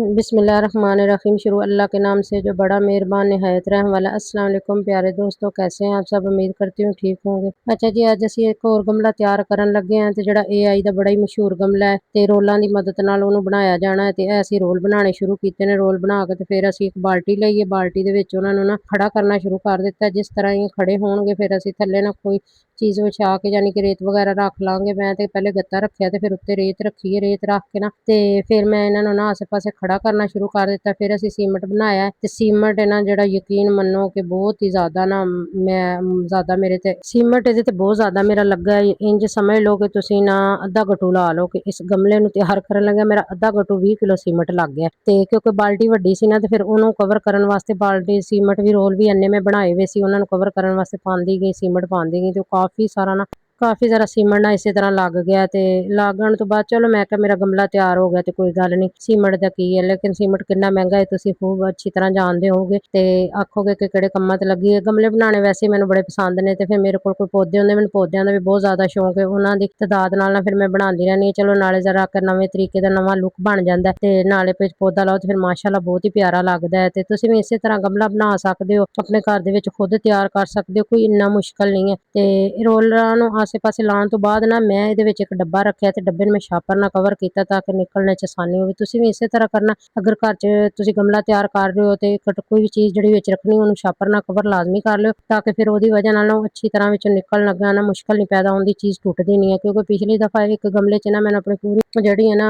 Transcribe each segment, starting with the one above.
बिस्मिल्लाहिर्रहमानिर्रहीम। शुरू अल्लाह के नाम से जो बड़ा मेहरबान निहायत रहम वाला। अस्सलाम वालेकुम प्यारे दोस्तों, कैसे हैं आप सब? उम्मीद करती हूँ ठीक होंगे। अच्छा जी, अज असी एक होर गमला तैयार करन लगे हैं ते जिहड़ा AI दा बड़ा ही मशहूर गमला है ते रोलां दी मदद नाल ओनू बनाया जाना है। ते असी रोल बनाने शुरू कीते ने। रोल बना के ते फिर असी एक बाल्टी लईए, बाल्टी दे विच उहनां नूं ना खड़ा करना शुरू कर दित्ता। जिस तरह ये खड़े होणगे फिर असी थल्ले ना कोई चीज़ विछा के यानी कि रेत वगैरह रख लांगे। मैं ते पहले गत्ता रखिया ते फिर उत्ते रेत रखी है। रेत रख के ना ते फिर मैं इन्हां नूं ना आसे पासे खड़ा करना शुरू कर दित्ता। फिर असी सीमट बनाया ते सीमट है ना जिहड़ा यकीन मन्नो कि बहुत ही ज़्यादा ना मैं ज़्यादा मेरे ते सीमट इहदे ते बहुत ज़्यादा मेरा लग्गा है। इंज समझ लो कि तुसीं ना अद्धा गट्टू ला लो कि इस गमले नूं तैयार करन लग्या मेरा अद्धा गट्टू 20 किलो सीमट लग गया। ते क्योंकि बाल्टी वड्डी सी ना ते फिर ओनू कवर करन वास्ते बाल्टी सीमट भी रोल भी अन्ने मैं बनाए हुए सी। उहनां नूं कवर करन वास्ते पांदी गई सीमट पांदी गई ते काफ़ी सारा ना काफ़ी ज़रा सीमट ना इसे तरह लग गया। ते लगन तो बाद चलो मैं कहा मेरा गमला तैयार हो गया ते कोई गल नहीं, सीमट दा की है। लेकिन सीमट कितना महंगा है तुसीं खूब अच्छी तरह जानदे होगे ते आखोगे कि किहड़े कम्मां ते लगी है। गमले बनाने वैसे मैनूं बड़े पसंद ने ते फिर मेरे कोल कोई पौधे हुंदे, मैनूं पौधेआं दा भी बहुत ज़्यादा शौक है। उहनां दी तदाद नाल ना फिर मैं बनांदी रैहनी आं। चलो नाले ज़रा इक नवें तरीके दा नवां लुक बन जांदा है ते नाले विच पौधा लाओ ते फिर माशाअल्लाह बहुत ही प्यारा लगदा है। ते तुसीं भी इसे तरह गमला बना सकदे हो, अपने घर दे विच खुद तैयार कर सकदे हो, कोई इन्ना मुश्किल नहीं है। ते रोलां नूं आसे पासे लाउण तो बाद ना मैं इहदे विच एक डब्बा रखिआ ते डब्बे नूं मैं छापर नाल कवर कीता ताकि निकलने च आसानी होवे। तुसीं भी इसे तरह करना। अगर घर च तुसीं गमला तैयार कर रहे हो ते कोई भी चीज़ जिहड़ी विच रखनी ओनू छापर नाल कवर लाजमी कर लिओ ताकि फिर ओहदी वजह नाल ना अच्छी तरह विचों निकलण लग्गा ना मुश्किल नहीं पैदा होंदी, चीज़ टुटदी नहीं है। क्योंकि पिछली दफ़ा एक गमले च ना मैंने अपनी पूरी जिहड़ी है ना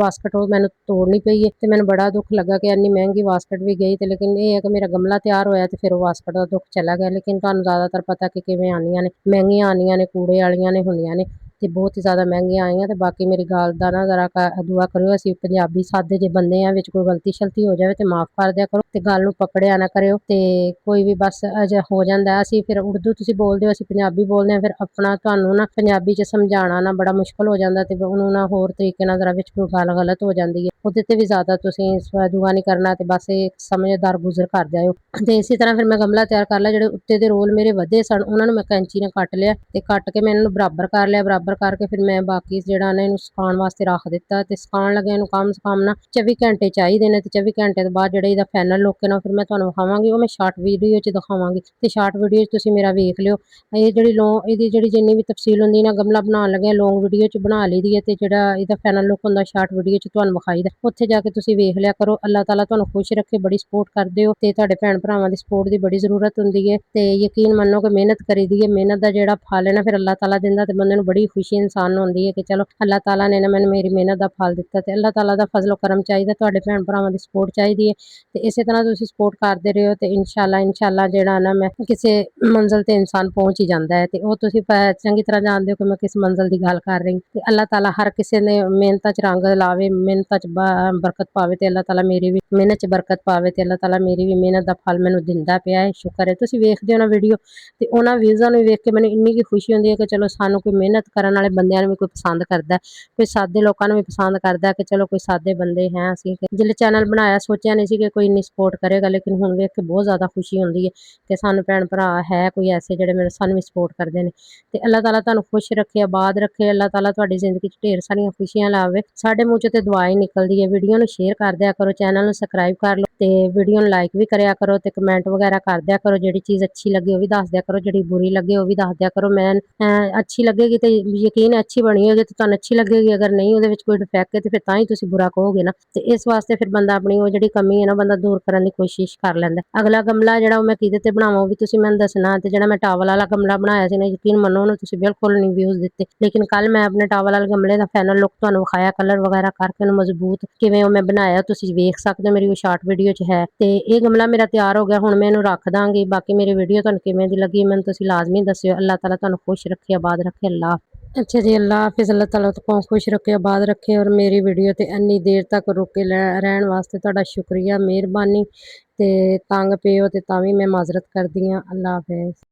वास्कट ओह मैनूं तोड़नी पई है ते मैनूं बड़ा दुख लग्गा कि इन्नी महंगी वास्कट भी गई। ते लेकिन एह् है कि मेरा गमला तैयार होया ते फिर ओह वास्कट दा दुख चला गया। लेकिन तुहानूं ज़्यादातर पता कि किवें आंदियां ने, महंगियां आंदियां ने, कूड़े वालियां ने हुंदियां ने ते बहुत ही ज़्यादा महंगियां आईयां। ते बाकी मेरी गल दा ना ज़रा दुआ करियो। असीं पंजाबी सादे जे बंदे आं, विच कोई गलती शलती हो जावे ते माफ़ कर दिया करो ते गल नूं पकड़िआ ना करियो। ते कोई भी बस अजे हो जांदा है। असीं फिर उर्दू तुसीं बोलदे हो, असीं पंजाबी बोलदे आं, फिर अपना तुहानूं ना पंजाबी च समझाणा ना बड़ा मुश्किल हो जांदा ते ओनू ना होर तरीके नाल ज़रा विच कोई गल गलत हो जांदी है। ओहदे ते भी ज़्यादा तुसीं दुआ नहीं करना ते बस एक समझदार गुज़र कर जाएओ। ते इसी तरह फिर मैं गमला तैयार कर लिआ। जिहड़े उत्ते दे रोल मेरे वधे सन उहनां नूं मैं कैंची नाल कट लिआ ते कट के मैं इन्हां नूं बराबर कर लिआ। बराबर करके फिर मैं बाकी जिहड़ा ना इहनूं सुकाउण वास्ते रख दित्ता ते सुकाउण लग्गे इहनूं कम से कम ना 24 घंटे चाहीदे ने। ते 24 घंटे तो बाद जिहड़ा इहदा फाइनल लुक है ना फिर मैं तुहानूं विखावांगी। ओह मैं शार्ट वीडियो च दिखावांगी ते शार्ट वीडियो च तुसीं मेरा वेख लिओ। इहदी जिहड़ी जिन्नी भी तफसील हुंदी ना गमला बनाउण लग्गे लॉन्ग वीडियो च बना लईदी है ते जिहड़ा इहदा फाइनल लुक हुंदा शार्ट वीडियो च तुहानूं विखाई दा। उत्थे जाके तुसीं वेख लिआ करो। अल्लाह ताला तुहानूं खुश रखे, बड़ी सपोर्ट करदे हो ते तुहाडे भैण भरावां दी सपोर्ट दी बड़ी ज़रूरत हुंदी है। ते यकीन मन्नो कि मेहनत करी दी है, मेहनत दा जिहड़ा फल है ना फिर अल्लाह ताला दिंदा ते बंदे नूं बड़ी खुशी इंसान नूं हुंदी है कि चलो अल्लाह ताला ने ना मैनूं मेरी मेहनत दा फल दित्ता। ते अल्लाह ताला दा फज़लो करम चाहिदा, तुहाडे भैण भरावां दी सपोर्ट चाहिदी है। ते इसे तरह तुसीं सपोर्ट करदे रहिओ ते इंशाअल्लाह जिहड़ा ना मैं किसे मंज़िल ते इंसान पहुंच ही जांदा है। ते ओह तुसीं चंगी तरह जानदे हो कि मैं किस मंज़िल दी गल कर रही। ते अल्लाह ताला हर किसे ने मेहनतां च रंग लावे, मेहनतां च बरकत पावे ते अल्लाह ताला मेरी भी मेहनत च बरकत पावे ते अल्लाह ताला मेरी भी मेहनत दा फल मैनूं दिंदा पिया है। शुकर है तुसीं वेखदे हो ना वीडियो ते उहनां व्यूज़ां नूं वेख के मैनूं इन्नी क खुशी हुंदी है कि चलो सानूं कोई मेहनत करन वाले बंदिआं नूं भी कोई पसंद करदा है, कोई सादे लोकां नूं भी पसंद करदा है कि चलो कोई सादे बंदे हैं। असीं जिल्ले चैनल बनाया सोचेआ नहीं सी कि कोई इन्नी सपोर्ट करेगा, लेकिन हुण वेख के बहुत ज़्यादा खुशी हुंदी है कि सानूं भैण भरा है कोई ऐसे जिहड़े मेरे सानूं भी सपोर्ट करदे ने। ते अल्लाह ताला तुहानूं खुश रखे, आबाद रखे। अल्लाह ताला तुहाडी ज़िंदगी च ढेर सारियां खुशियां लावे। साडे मूँह चों ते दुआ ही निकलदी है। वीडियो नूं शेयर कर दिया करो, चैनल नूं सबसक्राइब कर लो ते वीडियो नूं लाइक भी करिआ करो ते कमेंट वगैरह कर दिया करो। जिहड़ी चीज़ अच्छी लगे ओह भी दस दिया करो, जिहड़ी बुरी लगे ओह भी दस दिया करो। मैं अच्छी लगेगी ते यकीन है अच्छी बनी होगी ते तुहानूं अच्छी लगेगी। अगर नहीं ओहदे विच कोई डिफैक्ट है ते फिर तां ही तुसीं बुरा कहोगे ना। ते इस वास्ते फिर बंदा अपनी ओह जिहड़ी कमी है ना बंदा दूर करन दी कोशिश कर लैंदा। अगला गमला जिहड़ा ओह मैं किहदे ते बनावां ओह भी तुसीं मैनूं दस्सना। ते जिहड़ा मैं टावल वाला गमला बनाया सी ना यकीन मन्नो ओनूं तुसीं बिल्कुल नहीं व्यूज़ दित्ते। लेकिन कल मैं अपने टावल वाले गमले दा फाइनल लुक तुहानूं विखाया, कलर वगैरह करके ओनूं मजबूत किवें ओह मैं बनाया तुसीं वेख सकदे हो, मेरी ओह शार्ट वीडियो च है। ते इह गमला मेरा तैयार हो गया, हुण मैं इहनूं रख दांगी। बाकी मेरी वीडियो तुहानूं किवें दी लगी मैनूं तुसीं लाज़मी दस्सिओ। अल्लाह ताला तुहानूं खुश रखे, आबाद रखे। अल्लाह अच्छा जी, अल्लाह हाफिज़। अल्लाह ताला तुहानूं खुश रखे, आबाद रखे। और मेरी वीडियो ते इन्नी देर तक रुके रहण वास्ते तुहाडा शुक्रिया, मेहरबानी। ते तंग पे हो ते तां वी मैं माज़रत करदी आं। अल्लाह हाफिज़।